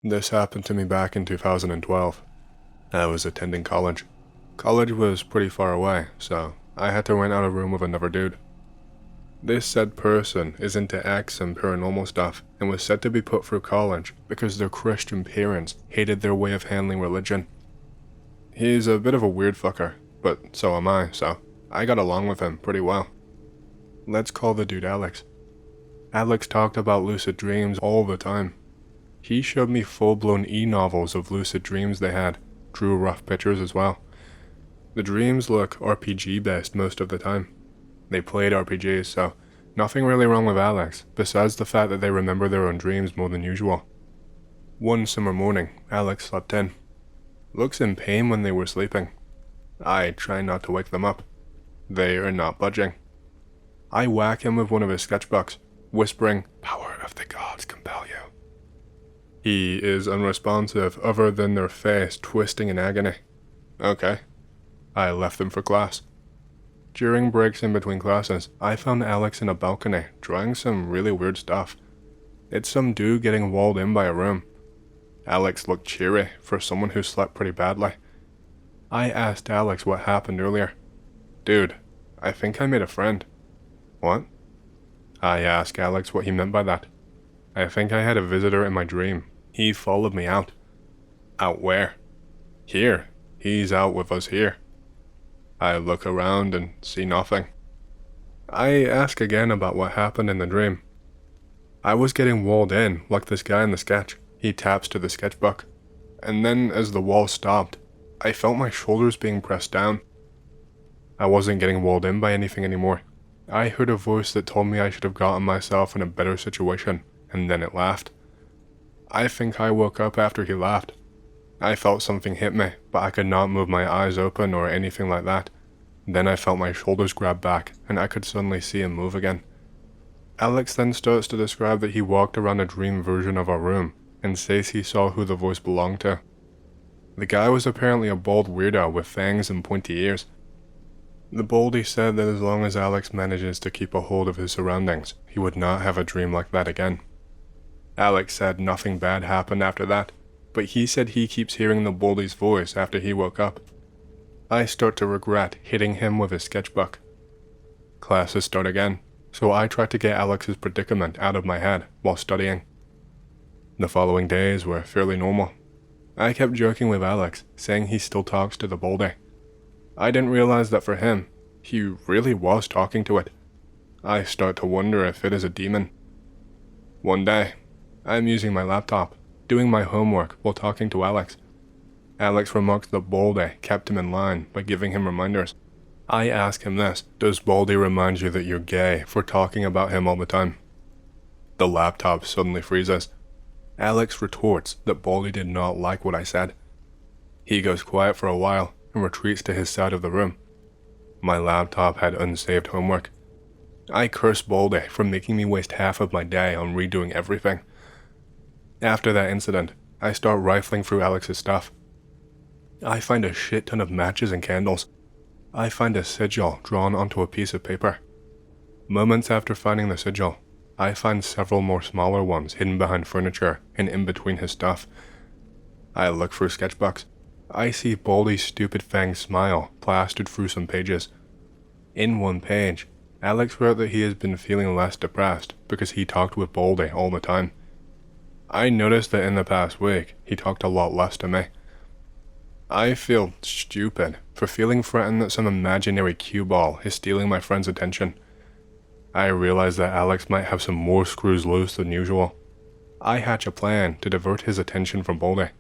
This happened to me back in 2012. I was attending college. College was pretty far away, so I had to rent out a room with another dude. This said person is into X and paranormal stuff and was said to be put through college because their Christian parents hated their way of handling religion. He's a bit of a weird fucker, but so am I, so I got along with him pretty well. Let's call the dude Alex. Alex talked about lucid dreams all the time. He showed me full-blown e-novels of lucid dreams they had, drew rough pictures as well. The dreams look RPG-based most of the time. They played RPGs, so nothing really wrong with Alex, besides the fact that they remember their own dreams more than usual. One summer morning, Alex slept in. Looks in pain when they were sleeping. I try not to wake them up. They are not budging. I whack him with one of his sketchbooks, whispering, "Power of the gods compel you." He is unresponsive other than their face twisting in agony. Okay. I left them for class. During breaks in between classes, I found Alex in a balcony drawing some really weird stuff. It's some dude getting walled in by a room. Alex looked cheery for someone who slept pretty badly. I asked Alex what happened earlier. "Dude, I think I made a friend." "What?" I asked Alex what he meant by that. "I think I had a visitor in my dream. He followed me out." "Out where?" "Here. He's out with us here." I look around and see nothing. I ask again about what happened in the dream. "I was getting walled in, like this guy in the sketch." He taps to the sketchbook. And then as the wall stopped, I felt my shoulders being pressed down. I wasn't getting walled in by anything anymore. I heard a voice that told me I should have gotten myself in a better situation, and then it laughed. I think I woke up after he laughed. I felt something hit me, but I could not move my eyes open or anything like that. Then I felt my shoulders grab back, and I could suddenly see him move again. Alex then starts to describe that he walked around a dream version of our room, and says he saw who the voice belonged to. The guy was apparently a bald weirdo with fangs and pointy ears. The Baldy said that as long as Alex manages to keep a hold of his surroundings, he would not have a dream like that again. Alex said nothing bad happened after that, but he said he keeps hearing the Baldy's voice after he woke up. I start to regret hitting him with his sketchbook. Classes start again, so I try to get Alex's predicament out of my head while studying. The following days were fairly normal. I kept joking with Alex, saying he still talks to the Baldy. I didn't realize that for him, he really was talking to it. I start to wonder if it is a demon. One day, I'm using my laptop, doing my homework while talking to Alex. Alex remarks that Baldy kept him in line by giving him reminders. I ask him this: "Does Baldy remind you that you're gay for talking about him all the time?" The laptop suddenly freezes. Alex retorts that Baldy did not like what I said. He goes quiet for a while and retreats to his side of the room. My laptop had unsaved homework. I curse Baldy for making me waste half of my day on redoing everything. After that incident, I start rifling through Alex's stuff. I find a shit ton of matches and candles. I find a sigil drawn onto a piece of paper. Moments after finding the sigil, I find several more smaller ones hidden behind furniture and in between his stuff. I look through sketchbooks. I see Baldy's stupid fang smile plastered through some pages. In one page, Alex wrote that he has been feeling less depressed because he talked with Baldy all the time. I noticed that in the past week, he talked a lot less to me. I feel stupid for feeling threatened that some imaginary cue ball is stealing my friend's attention. I realize that Alex might have some more screws loose than usual. I hatch a plan to divert his attention from Baldy.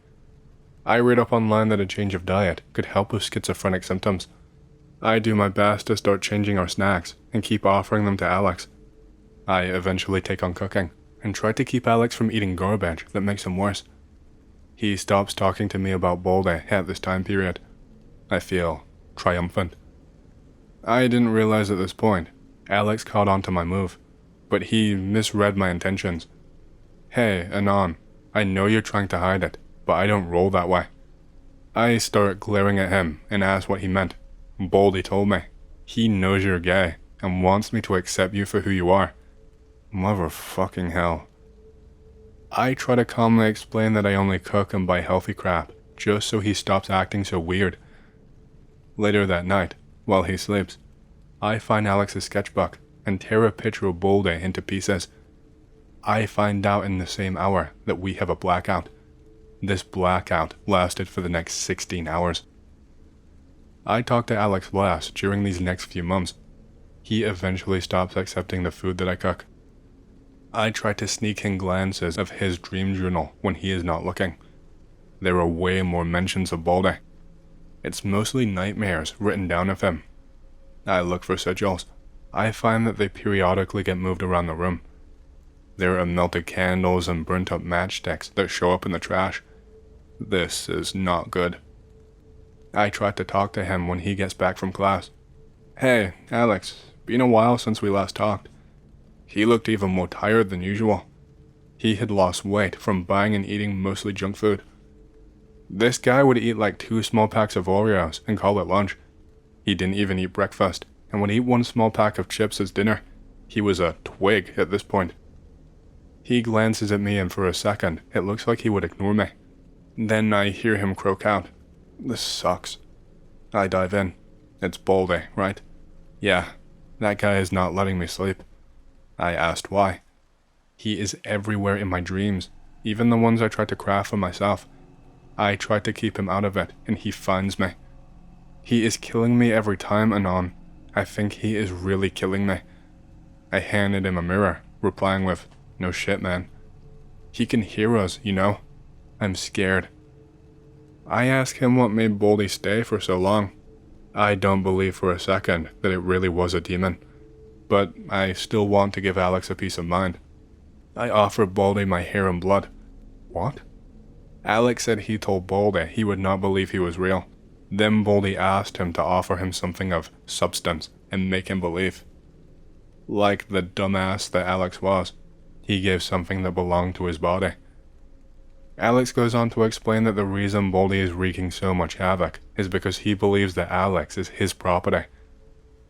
I read up online that a change of diet could help with schizophrenic symptoms. I do my best to start changing our snacks and keep offering them to Alex. I eventually take on cooking and try to keep Alex from eating garbage that makes him worse. He stops talking to me about Baldy at this time period. I feel triumphant. I didn't realize at this point Alex caught on to my move, but he misread my intentions. "Hey, Anon, I know you're trying to hide it, but I don't roll that way." I start glaring at him and ask what he meant. Baldy told me. He knows you're gay and wants me to accept you for who you are. Motherfucking hell. I try to calmly explain that I only cook and buy healthy crap, just so he stops acting so weird. Later that night, while he sleeps, I find Alex's sketchbook and tear a picture of Baldy into pieces. I find out in the same hour that we have a blackout. This blackout lasted for the next 16 hours. I talk to Alex less during these next few months. He eventually stops accepting the food that I cook. I try to sneak in glances of his dream journal when he is not looking. There are way more mentions of Baldy. It's mostly nightmares written down of him. I look for sigils. I find that they periodically get moved around the room. There are melted candles and burnt up matchsticks that show up in the trash. This is not good. I try to talk to him when he gets back from class. "Hey, Alex, been a while since we last talked." He looked even more tired than usual. He had lost weight from buying and eating mostly junk food. This guy would eat like 2 small packs of Oreos and call it lunch. He didn't even eat breakfast and would eat 1 small pack of chips as dinner. He was a twig at this point. He glances at me and for a second, it looks like he would ignore me. Then I hear him croak out, "This sucks." I dive in. It's Baldy, right? Yeah, that guy is not letting me sleep. I asked why. He is everywhere in my dreams, even the ones I try to craft for myself. I try to keep him out of it, and he finds me. He is killing me every time, Anon. I think he is really killing me. I handed him a mirror, replying with, "No shit, man." He can hear us, you know? I'm scared. I ask him what made Baldy stay for so long. I don't believe for a second that it really was a demon, but I still want to give Alex a peace of mind. I offer Baldy my hair and blood. What? Alex said he told Baldy he would not believe he was real. Then Baldy asked him to offer him something of substance and make him believe. Like the dumbass that Alex was, he gave something that belonged to his body. Alex goes on to explain that the reason Baldy is wreaking so much havoc is because he believes that Alex is his property.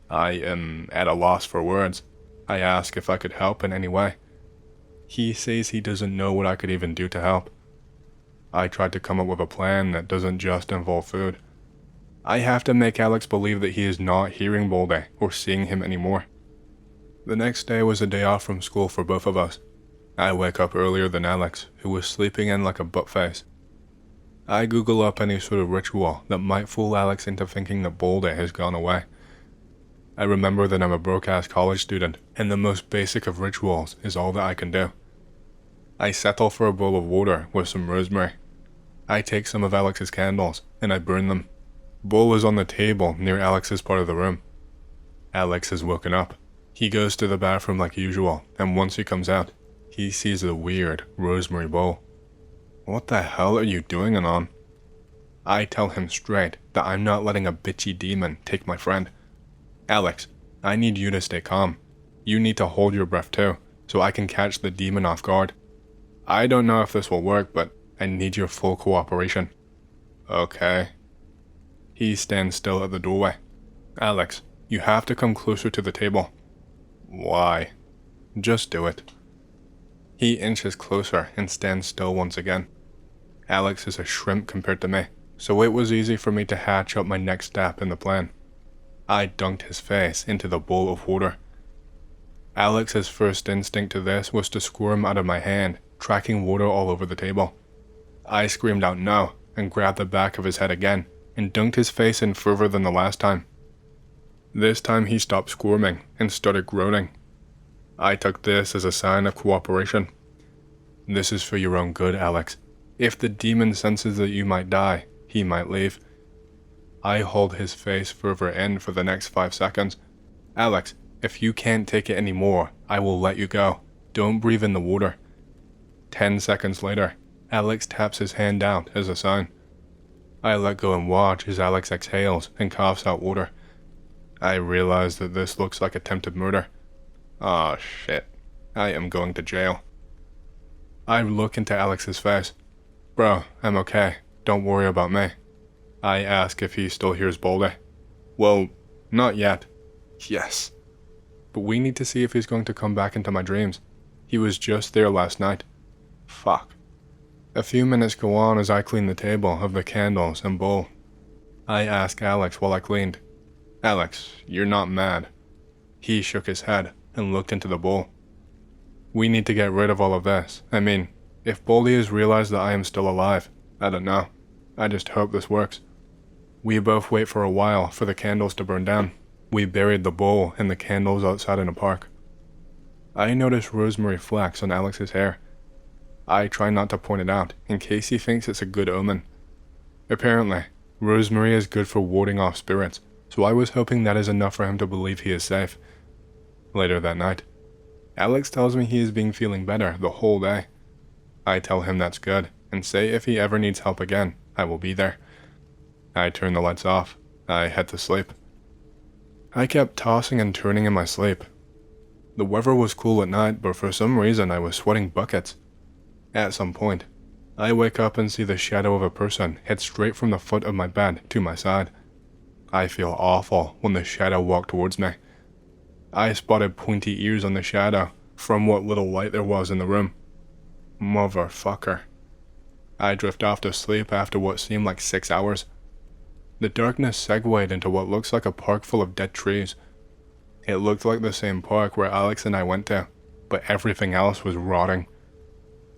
I am at a loss for words. I ask if I could help in any way. He says he doesn't know what I could even do to help. I tried to come up with a plan that doesn't just involve food. I have to make Alex believe that he is not hearing Baldy or seeing him anymore. The next day was a day off from school for both of us. I wake up earlier than Alex, who was sleeping in like a buttface. I Google up any sort of ritual that might fool Alex into thinking that Baldy has gone away. I remember that I'm a broke-ass college student, and the most basic of rituals is all that I can do. I settle for a bowl of water with some rosemary. I take some of Alex's candles, and I burn them. Bowl is on the table near Alex's part of the room. Alex has woken up. He goes to the bathroom like usual, and once he comes out, he sees the weird rosemary bowl. What the hell are you doing, Anon? I tell him straight that I'm not letting a bitchy demon take my friend. Alex, I need you to stay calm. You need to hold your breath too, so I can catch the demon off guard. I don't know if this will work, but I need your full cooperation. Okay. He stands still at the doorway. Alex, you have to come closer to the table. Why? Just do it. He inches closer and stands still once again. Alex is a shrimp compared to me, so it was easy for me to hatch up my next step in the plan. I dunked his face into the bowl of water. Alex's first instinct to this was to squirm out of my hand, tracking water all over the table. I screamed out no and grabbed the back of his head again and dunked his face in further than the last time. This time he stopped squirming and started groaning. I took this as a sign of cooperation. This is for your own good, Alex. If the demon senses that you might die, he might leave. I hold his face further in for the next 5 seconds. Alex, if you can't take it anymore, I will let you go. Don't breathe in the water. 10 seconds later, Alex taps his hand out as a sign. I let go and watch as Alex exhales and coughs out water. I realize that this looks like attempted murder. Aw, shit. I am going to jail. I look into Alex's face. Bro, I'm okay. Don't worry about me. I ask if he still hears Baldy. Well, not yet. Yes. But we need to see if he's going to come back into my dreams. He was just there last night. Fuck. A few minutes go on as I clean the table of the candles and bowl. I ask Alex while I cleaned, "Alex, you're not mad?" He shook his head and looked into the bowl. "We need to get rid of all of this. I mean, if Baldy has realized that I am still alive, I don't know. I just hope this works." We both wait for a while for the candles to burn down. We buried the bowl and the candles outside in a park. I notice rosemary flecks on Alex's hair. I try not to point it out in case he thinks it's a good omen. Apparently, rosemary is good for warding off spirits, so I was hoping that is enough for him to believe he is safe. Later that night, Alex tells me he has been feeling better the whole day. I tell him that's good and say if he ever needs help again, I will be there. I turn the lights off. I head to sleep. I kept tossing and turning in my sleep. The weather was cool at night, but for some reason I was sweating buckets. At some point, I wake up and see the shadow of a person head straight from the foot of my bed to my side. I feel awful when the shadow walked towards me. I spotted pointy ears on the shadow from what little light there was in the room. Motherfucker. I drift off to sleep after what seemed like 6 hours. The darkness segued into what looks like a park full of dead trees. It looked like the same park where Alex and I went to, but everything else was rotting.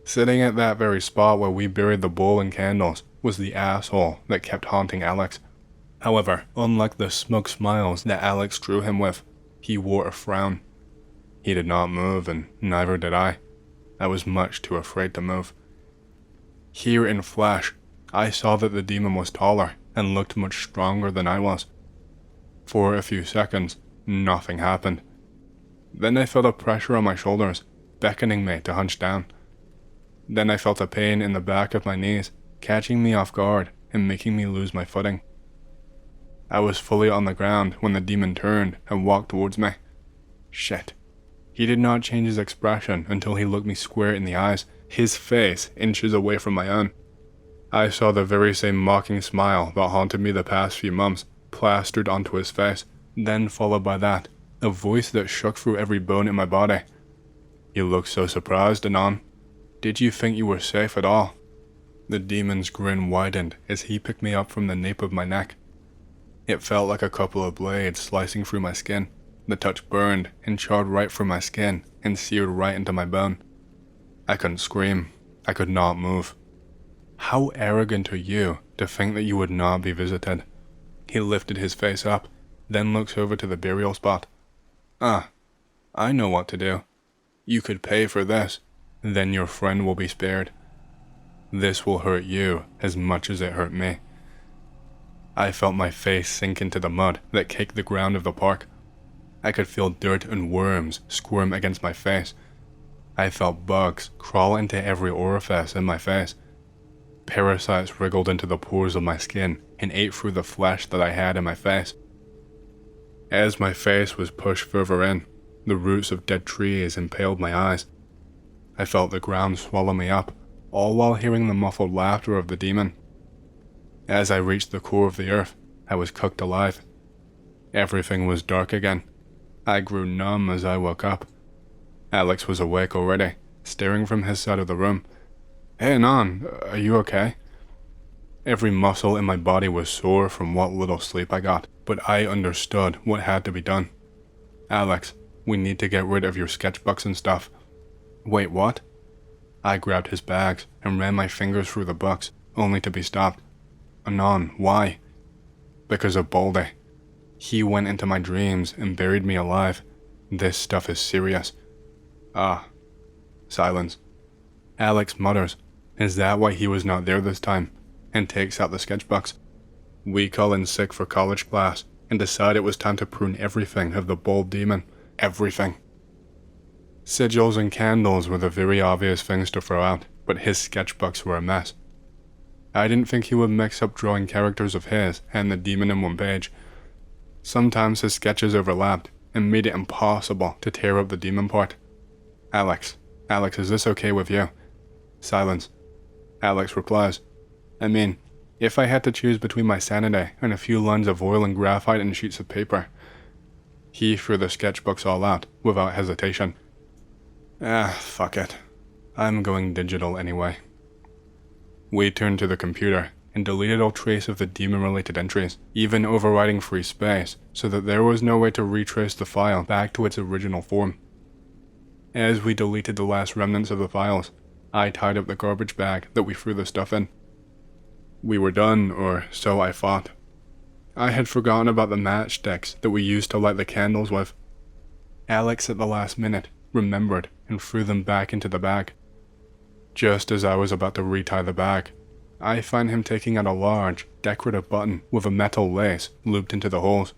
Sitting at that very spot where we buried the bowl and candles was the asshole that kept haunting Alex. However, unlike the smug smiles that Alex drew him with, he wore a frown. He did not move, and neither did I. I was much too afraid to move. Here in flash, I saw that the demon was taller and looked much stronger than I was. For a few seconds, nothing happened. Then I felt a pressure on my shoulders, beckoning me to hunch down. Then I felt a pain in the back of my knees, catching me off guard and making me lose my footing. I was fully on the ground when the demon turned and walked towards me. Shit. He did not change his expression until he looked me square in the eyes, his face inches away from my own. I saw the very same mocking smile that haunted me the past few months, plastered onto his face, then followed by that, a voice that shook through every bone in my body. "You look so surprised, Anon. Did you think you were safe at all?" The demon's grin widened as he picked me up from the nape of my neck. It felt like a couple of blades slicing through my skin. The touch burned and charred right through my skin and seared right into my bone. I couldn't scream. I could not move. "How arrogant are you to think that you would not be visited?" He lifted his face up, then looks over to the burial spot. "Ah, I know what to do. You could pay for this, then your friend will be spared. This will hurt you as much as it hurt me." I felt my face sink into the mud that caked the ground of the park. I could feel dirt and worms squirm against my face. I felt bugs crawl into every orifice in my face. Parasites wriggled into the pores of my skin and ate through the flesh that I had in my face. As my face was pushed further in, the roots of dead trees impaled my eyes. I felt the ground swallow me up, all while hearing the muffled laughter of the demon. As I reached the core of the earth, I was cooked alive. Everything was dark again. I grew numb as I woke up. Alex was awake already, staring from his side of the room. "Hey, Nan, are you okay?" Every muscle in my body was sore from what little sleep I got, but I understood what had to be done. "Alex, we need to get rid of your sketchbooks and stuff." "Wait, what?" I grabbed his bags and ran my fingers through the books, only to be stopped. "Anon, why?" "Because of Baldy. He went into my dreams and buried me alive. This stuff is serious." "Ah." Silence. Alex mutters, "Is that why he was not there this time?" and takes out the sketchbooks. We call in sick for college class and decide it was time to prune everything of the bold demon. Everything. Sigils and candles were the very obvious things to throw out, but his sketchbooks were a mess. I didn't think he would mix up drawing characters of his and the demon in one page. Sometimes his sketches overlapped and made it impossible to tear up the demon part. Alex, is this okay with you?" Silence. Alex replies, "I mean, if I had to choose between my sanity and a few lines of oil and graphite and sheets of paper." He threw the sketchbooks all out without hesitation. "Fuck it. I'm going digital anyway. We turned to the computer and deleted all trace of the demon-related entries, even overriding free space, so that there was no way to retrace the file back to its original form. As we deleted the last remnants of the files, I tied up the garbage bag that we threw the stuff in. We were done, or so I thought. I had forgotten about the matchsticks that we used to light the candles with. Alex at the last minute remembered and threw them back into the bag. Just as I was about to retie the bag, I find him taking out a large, decorative button with a metal lace looped into the holes.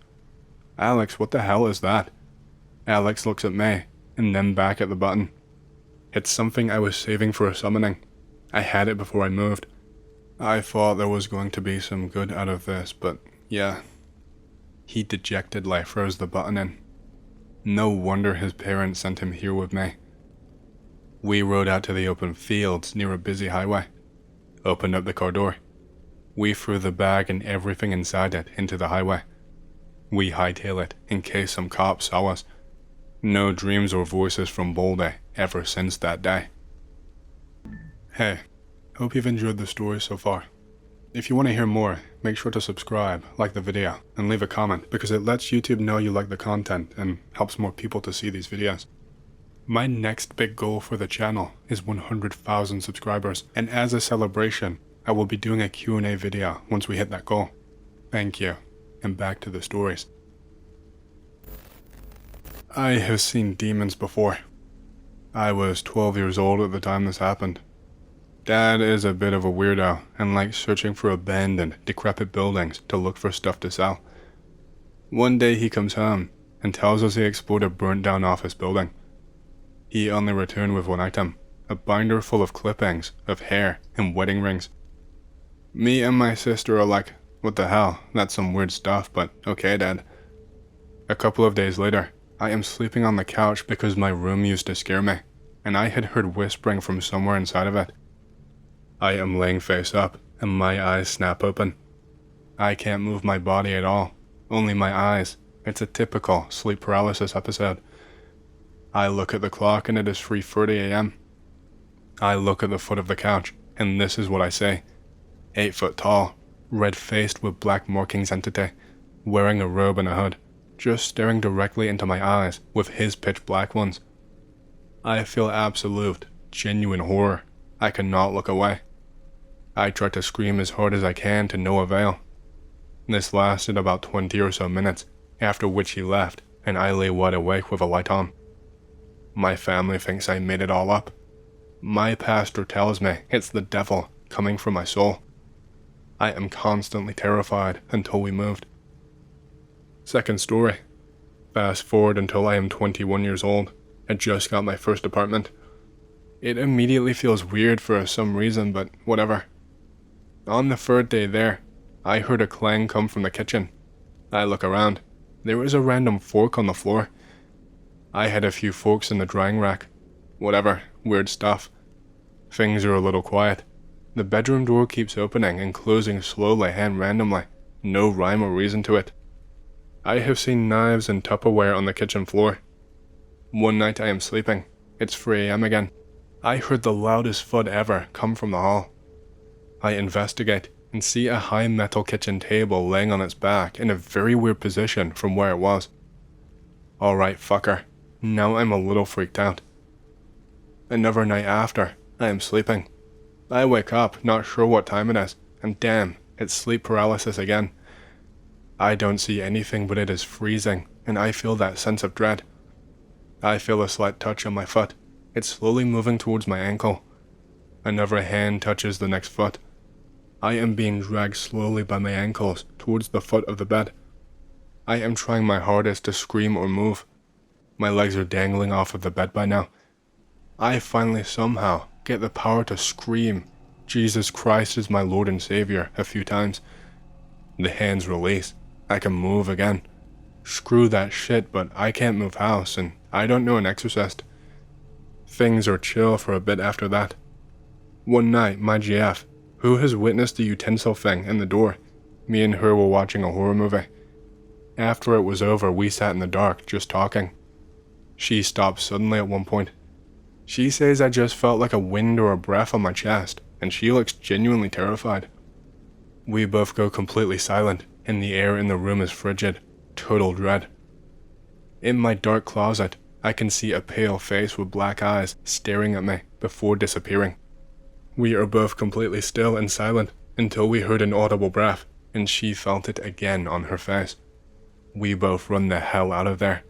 Alex, what the hell is that? Alex looks at me, and then back at the button. It's something I was saving for a summoning. I had it before I moved. I thought there was going to be some good out of this, but yeah. He dejectedly throws the button in. No wonder his parents sent him here with me. We rode out to the open fields near a busy highway. Opened up the car door. We threw the bag and everything inside it into the highway. We hightail it in case some cops saw us. No dreams or voices from Baldy ever since that day. Hey, hope you've enjoyed the story so far. If you want to hear more, make sure to subscribe, like the video, and leave a comment because it lets YouTube know you like the content and helps more people to see these videos. My next big goal for the channel is 100,000 subscribers, and as a celebration, I will be doing a Q&A video once we hit that goal. Thank you, and back to the stories. I have seen demons before. I was 12 years old at the time this happened. Dad is a bit of a weirdo and likes searching for abandoned, decrepit buildings to look for stuff to sell. One day he comes home and tells us he explored a burnt down office building. He only returned with one item, a binder full of clippings of hair and wedding rings. Me and my sister are like, what the hell, that's some weird stuff, but okay, Dad. A couple of days later, I am sleeping on the couch because my room used to scare me, and I had heard whispering from somewhere inside of it. I am laying face up, and my eyes snap open. I can't move my body at all, only my eyes. It's a typical sleep paralysis episode. I look at the clock and it is 3:30 a.m. I look at the foot of the couch, and this is what I say. 8 foot tall, red-faced with black markings entity, wearing a robe and a hood, just staring directly into my eyes with his pitch black ones. I feel absolute, genuine horror. I cannot look away. I try to scream as hard as I can to no avail. This lasted about 20 or so minutes, after which he left, and I lay wide awake with a light on. My family thinks I made it all up. My pastor tells me it's the devil coming for my soul. I am constantly terrified until we moved. Second story. Fast forward until I am 21 years old. I just got my first apartment. It immediately feels weird for some reason, but whatever. On the third day there, I heard a clang come from the kitchen. I look around. There is a random fork on the floor. I had a few forks in the drying rack. Whatever, weird stuff. Things are a little quiet. The bedroom door keeps opening and closing slowly and randomly. No rhyme or reason to it. I have seen knives and Tupperware on the kitchen floor. One night I am sleeping. It's 3 a.m. again. I heard the loudest thud ever come from the hall. I investigate and see a high metal kitchen table laying on its back in a very weird position from where it was. Alright, fucker. Now I'm a little freaked out. Another night after, I am sleeping. I wake up, not sure what time it is, and damn, it's sleep paralysis again. I don't see anything, but it is freezing, and I feel that sense of dread. I feel a slight touch on my foot. It's slowly moving towards my ankle. Another hand touches the next foot. I am being dragged slowly by my ankles towards the foot of the bed. I am trying my hardest to scream or move. My legs are dangling off of the bed by now. I finally somehow get the power to scream, "Jesus Christ is my Lord and Savior," a few times. The hands release. I can move again. Screw that shit, but I can't move house, and I don't know an exorcist. Things are chill for a bit after that. One night, my GF, who has witnessed the utensil thing in the door, me and her were watching a horror movie. After it was over, we sat in the dark, just talking. She stopped suddenly at one point. She says I just felt like a wind or a breath on my chest, and she looks genuinely terrified. We both go completely silent, and the air in the room is frigid, total dread. In my dark closet, I can see a pale face with black eyes staring at me before disappearing. We are both completely still and silent until we heard an audible breath, and she felt it again on her face. We both run the hell out of there.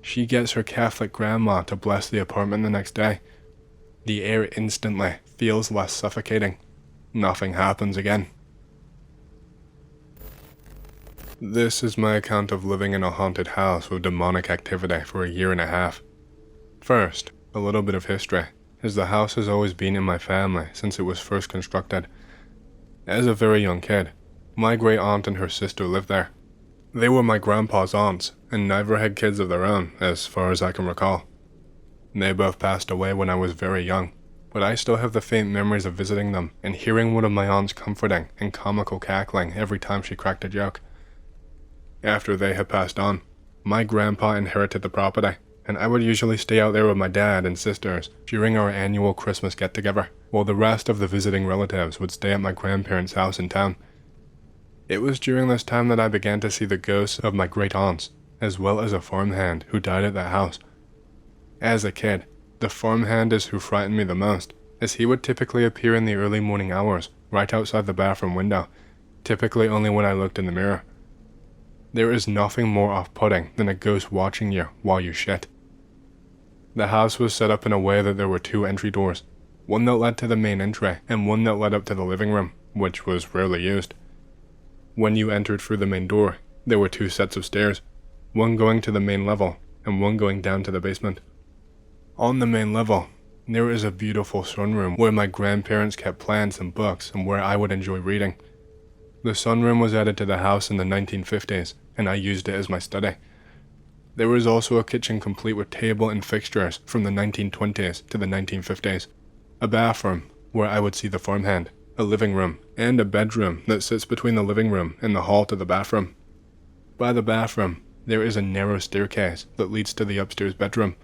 She gets her Catholic grandma to bless the apartment the next day. The air instantly feels less suffocating. Nothing happens again. This is my account of living in a haunted house with demonic activity for a year and a half. First, a little bit of history, as the house has always been in my family since it was first constructed. As a very young kid, my great aunt and her sister lived there. They were my grandpa's aunts, and never had kids of their own, as far as I can recall. They both passed away when I was very young, but I still have the faint memories of visiting them and hearing one of my aunts comforting and comical cackling every time she cracked a joke. After they had passed on, my grandpa inherited the property, and I would usually stay out there with my dad and sisters during our annual Christmas get-together, while the rest of the visiting relatives would stay at my grandparents' house in town. It was during this time that I began to see the ghosts of my great aunts, as well as a farmhand who died at that house. As a kid, the farmhand is who frightened me the most, as he would typically appear in the early morning hours, right outside the bathroom window, typically only when I looked in the mirror. There is nothing more off-putting than a ghost watching you while you shit. The house was set up in a way that there were two entry doors, one that led to the main entry and one that led up to the living room, which was rarely used. When you entered through the main door, there were two sets of stairs, one going to the main level and one going down to the basement. On the main level, there is a beautiful sunroom where my grandparents kept plants and books and where I would enjoy reading. The sunroom was added to the house in the 1950s, and I used it as my study. There was also a kitchen complete with table and fixtures from the 1920s to the 1950s, a bathroom where I would see the farmhand, a living room, and a bedroom that sits between the living room and the hall to the bathroom. By the bathroom, there is a narrow staircase that leads to the upstairs bedroom.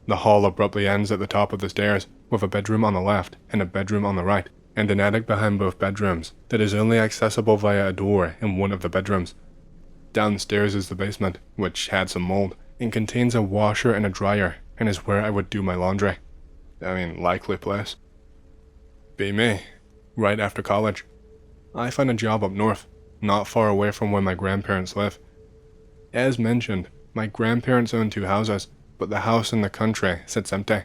The hall abruptly ends at the top of the stairs, with a bedroom on the left and a bedroom on the right, and an attic behind both bedrooms that is only accessible via a door in one of the bedrooms. Downstairs is the basement, which had some mold, and contains a washer and a dryer, and is where I would do my laundry. Likely place. Be me. Right after college, I found a job up north, not far away from where my grandparents live. As mentioned, my grandparents own two houses, but the house in the country sits empty.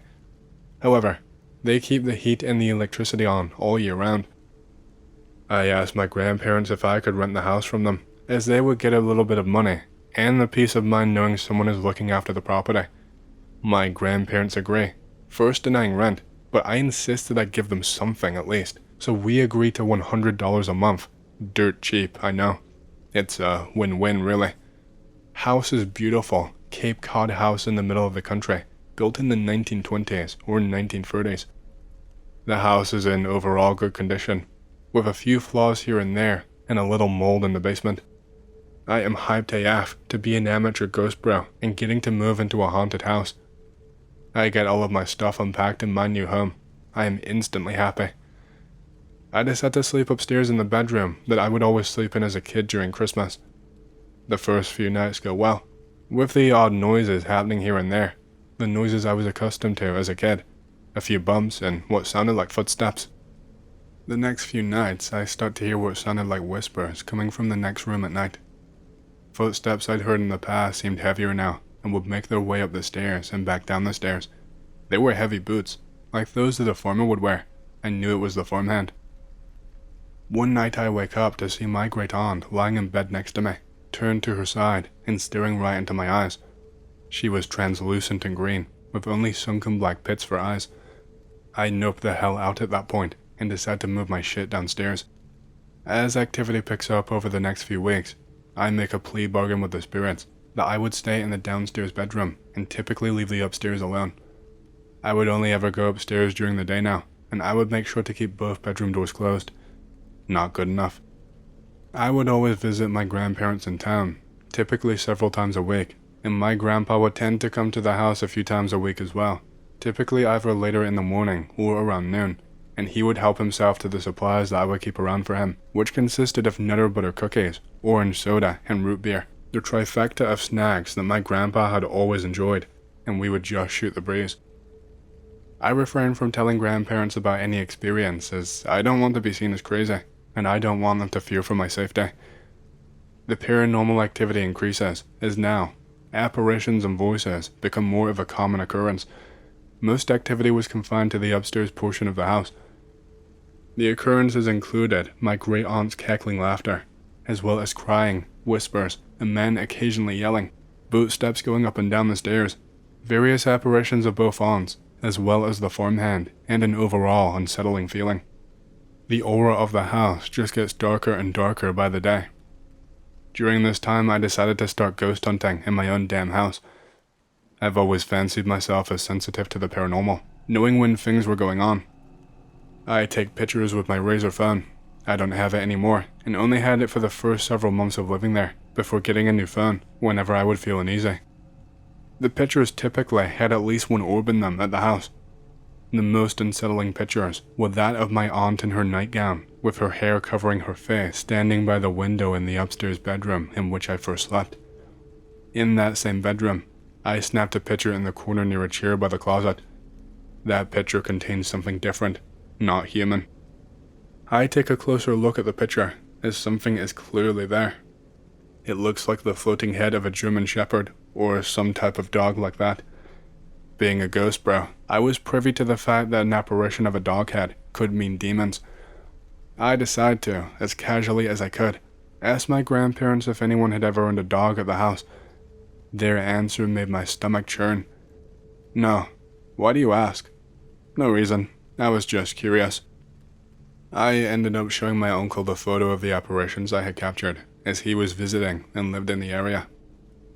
However, they keep the heat and the electricity on all year round. I asked my grandparents if I could rent the house from them, as they would get a little bit of money, and the peace of mind knowing someone is looking after the property. My grandparents agree, first denying rent, but I insisted I give them something at least. So we agreed to $100 a month. Dirt cheap, I know. It's a win-win, really. House is beautiful, Cape Cod house in the middle of the country, built in the 1920s or 1930s. The house is in overall good condition, with a few flaws here and there, and a little mold in the basement. I am hyped AF to be an amateur ghost bro and getting to move into a haunted house. I get all of my stuff unpacked in my new home. I am instantly happy. I decided to sleep upstairs in the bedroom that I would always sleep in as a kid during Christmas. The first few nights go well, with the odd noises happening here and there, the noises I was accustomed to as a kid, a few bumps and what sounded like footsteps. The next few nights I start to hear what sounded like whispers coming from the next room at night. Footsteps I'd heard in the past seemed heavier now and would make their way up the stairs and back down the stairs. They were heavy boots, like those that a farmer would wear. I knew it was the farmhand. One night I wake up to see my great aunt lying in bed next to me, turned to her side and staring right into my eyes. She was translucent and green, with only sunken black pits for eyes. I noped the hell out at that point and decide to move my shit downstairs. As activity picks up over the next few weeks, I make a plea bargain with the spirits that I would stay in the downstairs bedroom and typically leave the upstairs alone. I would only ever go upstairs during the day now, and I would make sure to keep both bedroom doors closed. Not good enough. I would always visit my grandparents in town, typically several times a week, and my grandpa would tend to come to the house a few times a week as well, typically either later in the morning or around noon, and he would help himself to the supplies that I would keep around for him, which consisted of Nutter Butter cookies, orange soda, and root beer. The trifecta of snacks that my grandpa had always enjoyed, and we would just shoot the breeze. I refrain from telling grandparents about any experience, as I don't want to be seen as crazy, and I don't want them to fear for my safety. The paranormal activity increases, as now, apparitions and voices become more of a common occurrence. Most activity was confined to the upstairs portion of the house. The occurrences included my great-aunt's cackling laughter, as well as crying, whispers, and men occasionally yelling, footsteps going up and down the stairs, various apparitions of both aunts, as well as the farmhand, and an overall unsettling feeling. The aura of the house just gets darker and darker by the day. During this time, I decided to start ghost hunting in my own damn house. I've always fancied myself as sensitive to the paranormal, knowing when things were going on. I take pictures with my Razr phone. I don't have it anymore, and only had it for the first several months of living there, before getting a new phone whenever I would feel uneasy. The pictures typically had at least one orb in them at the house. The most unsettling pictures were that of my aunt in her nightgown, with her hair covering her face, standing by the window in the upstairs bedroom in which I first slept. In that same bedroom, I snapped a picture in the corner near a chair by the closet. That picture contains something different, not human. I take a closer look at the picture, as something is clearly there. It looks like the floating head of a German Shepherd, or some type of dog like that. Being a ghost bro, I was privy to the fact that an apparition of a dog head could mean demons. I decided to, as casually as I could, ask my grandparents if anyone had ever owned a dog at the house. Their answer made my stomach churn. No. Why do you ask? No reason. I was just curious. I ended up showing my uncle the photo of the apparitions I had captured, as he was visiting and lived in the area.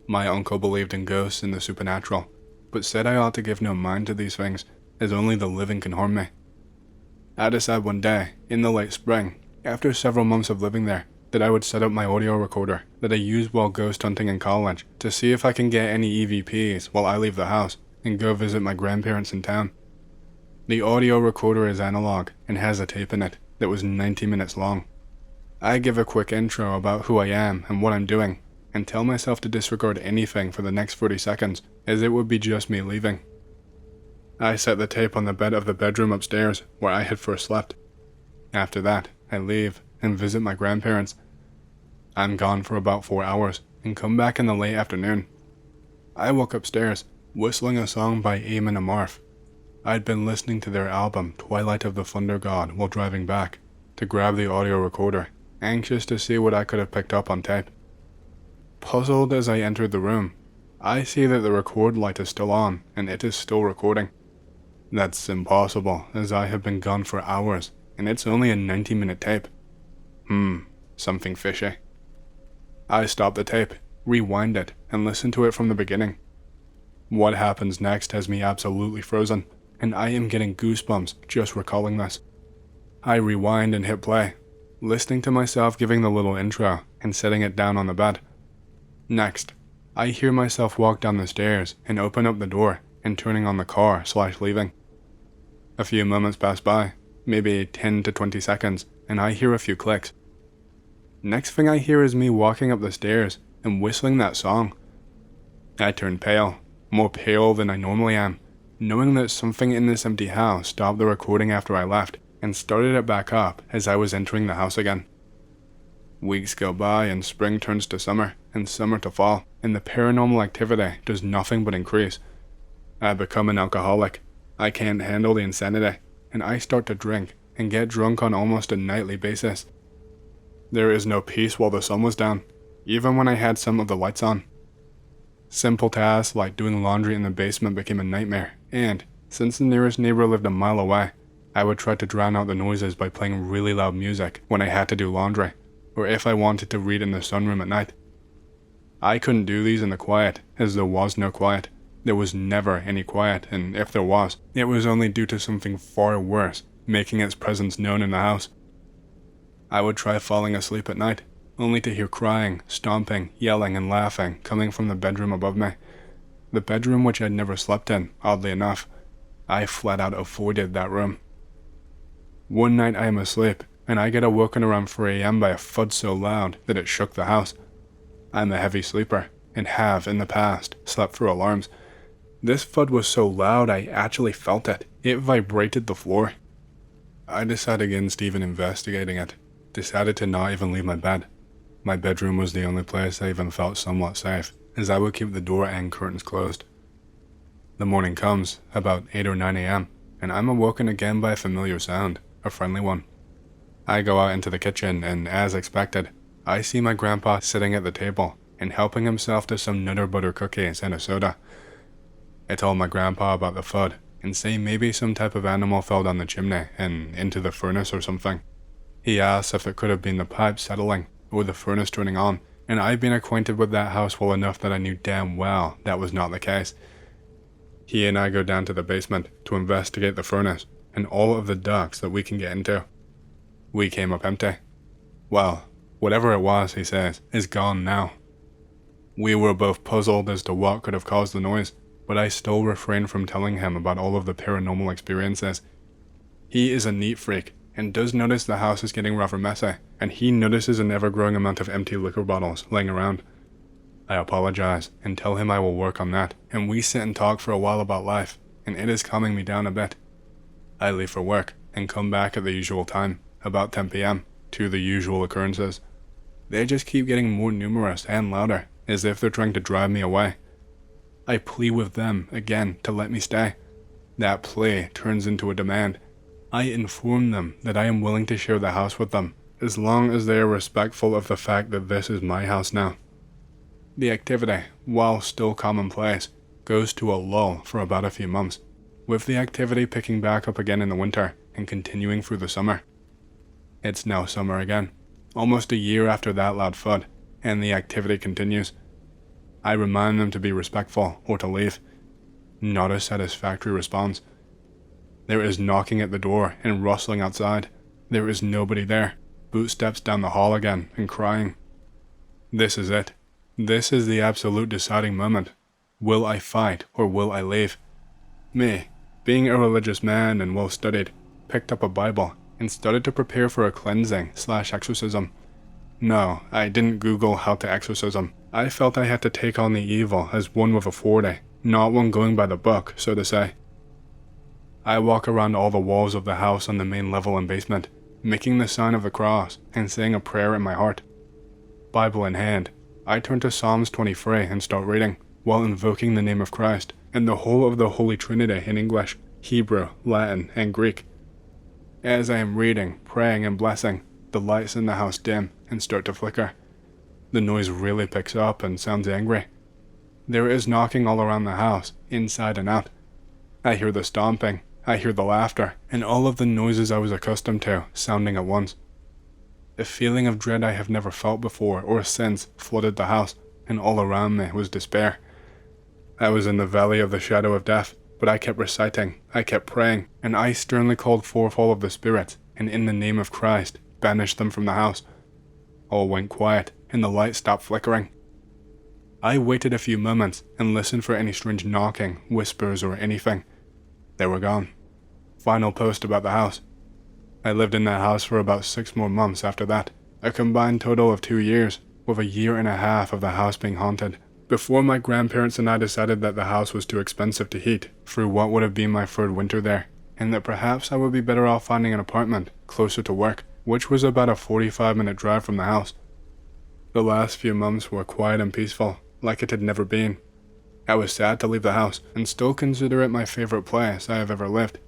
My uncle believed in ghosts and the supernatural, but said I ought to give no mind to these things, as only the living can harm me. I decided one day, in the late spring, after several months of living there, that I would set up my audio recorder that I used while ghost hunting in college to see if I can get any EVPs while I leave the house and go visit my grandparents in town. The audio recorder is analog and has a tape in it that was 90 minutes long. I give a quick intro about who I am and what I'm doing, and tell myself to disregard anything for the next 30 seconds, as it would be just me leaving. I set the tape on the bed of the bedroom upstairs where I had first slept. After that, I leave and visit my grandparents. I'm gone for about 4 hours and come back in the late afternoon. I walk upstairs, whistling a song by Eamon Amarth. I'd been listening to their album Twilight of the Thunder God while driving back, to grab the audio recorder, anxious to see what I could have picked up on tape. Puzzled as I entered the room, I see that the record light is still on and it is still recording. That's impossible, as I have been gone for hours and it's only a 90-minute tape. Something fishy. I stop the tape, rewind it, and listen to it from the beginning. What happens next has me absolutely frozen, and I am getting goosebumps just recalling this. I rewind and hit play, listening to myself giving the little intro and setting it down on the bed. Next, I hear myself walk down the stairs and open up the door and turning on the car/leaving. A few moments pass by, maybe 10 to 20 seconds, and I hear a few clicks. Next thing I hear is me walking up the stairs and whistling that song. I turn pale, more pale than I normally am, knowing that something in this empty house stopped the recording after I left and started it back up as I was entering the house again. Weeks go by and spring turns to summer and summer to fall, and the paranormal activity does nothing but increase. I become an alcoholic. I can't handle the insanity, and I start to drink and get drunk on almost a nightly basis. There is no peace while the sun was down, even when I had some of the lights on. Simple tasks like doing laundry in the basement became a nightmare, and, since the nearest neighbor lived a mile away, I would try to drown out the noises by playing really loud music when I had to do laundry, or if I wanted to read in the sunroom at night. I couldn't do these in the quiet, as there was no quiet. There was never any quiet, and if there was, it was only due to something far worse making its presence known in the house. I would try falling asleep at night, only to hear crying, stomping, yelling, and laughing coming from the bedroom above me. The bedroom which I'd never slept in, oddly enough. I flat out avoided that room. One night I am asleep, and I get awoken around 3 a.m. by a thud so loud that it shook the house. I'm a heavy sleeper, and have, in the past, slept through alarms. This thud was so loud I actually felt it. It vibrated the floor. I decided against even investigating it. Decided to not even leave my bed. My bedroom was the only place I even felt somewhat safe, as I would keep the door and curtains closed. The morning comes, about 8 or 9 a.m., and I'm awoken again by a familiar sound, a friendly one. I go out into the kitchen, and as expected, I see my grandpa sitting at the table and helping himself to some Nutter Butter cookies and a soda. I told my grandpa about the thud and say maybe some type of animal fell down the chimney and into the furnace or something. He asked if it could have been the pipe settling or the furnace turning on, and I've been acquainted with that house well enough that I knew damn well that was not the case. He and I go down to the basement to investigate the furnace and all of the ducts that we can get into. We came up empty. Well, whatever it was, he says, is gone now. We were both puzzled as to what could have caused the noise, but I still refrained from telling him about all of the paranormal experiences. He is a neat freak and does notice the house is getting rather messy, and he notices an ever-growing amount of empty liquor bottles laying around. I apologize and tell him I will work on that, and we sit and talk for a while about life, and it is calming me down a bit. I leave for work and come back at the usual time, about 10 p.m., to the usual occurrences. They just keep getting more numerous and louder, as if they're trying to drive me away. I plead with them again to let me stay. That plea turns into a demand. I inform them that I am willing to share the house with them, as long as they are respectful of the fact that this is my house now. The activity, while still commonplace, goes to a lull for about a few months, with the activity picking back up again in the winter and continuing through the summer. It's now summer again, almost a year after that loud thud, and the activity continues. I remind them to be respectful or to leave. Not a satisfactory response. There is knocking at the door and rustling outside. There is nobody there. Footsteps down the hall again and crying. This is it. This is the absolute deciding moment. Will I fight or will I leave? Me, being a religious man and well studied, picked up a Bible and started to prepare for a cleansing/exorcism. No, I didn't Google how to exorcism. I felt I had to take on the evil as one with authority, not one going by the book, so to say. I walk around all the walls of the house on the main level and basement, making the sign of the cross and saying a prayer in my heart. Bible in hand, I turn to Psalms 23 and start reading, while invoking the name of Christ and the whole of the Holy Trinity in English, Hebrew, Latin, and Greek. As I am reading, praying, and blessing, the lights in the house dim and start to flicker. The noise really picks up and sounds angry. There is knocking all around the house, inside and out. I hear the stomping, I hear the laughter, and all of the noises I was accustomed to sounding at once. A feeling of dread I have never felt before or since flooded the house, and all around me was despair. I was in the valley of the shadow of death, but I kept reciting, I kept praying, and I sternly called forth all of the spirits, and in the name of Christ, banished them from the house. All went quiet, and the light stopped flickering. I waited a few moments and listened for any strange knocking, whispers, or anything. They were gone. Final post about the house. I lived in that house for about 6 more months after that, a combined total of 2 years, with 1.5 years of the house being haunted, before my grandparents and I decided that the house was too expensive to heat through what would have been my 3rd winter there, and that perhaps I would be better off finding an apartment closer to work, which was about a 45-minute drive from the house. The last few months were quiet and peaceful, like it had never been. I was sad to leave the house, and still consider it my favorite place I have ever lived.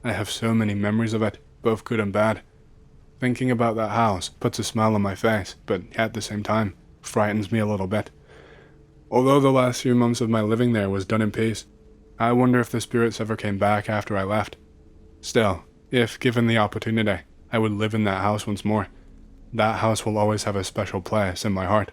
I have so many memories of it, both good and bad. Thinking about that house puts a smile on my face, but at the same time, frightens me a little bit. Although the last few months of my living there was done in peace, I wonder if the spirits ever came back after I left. Still, if given the opportunity, I would live in that house once more. That house will always have a special place in my heart.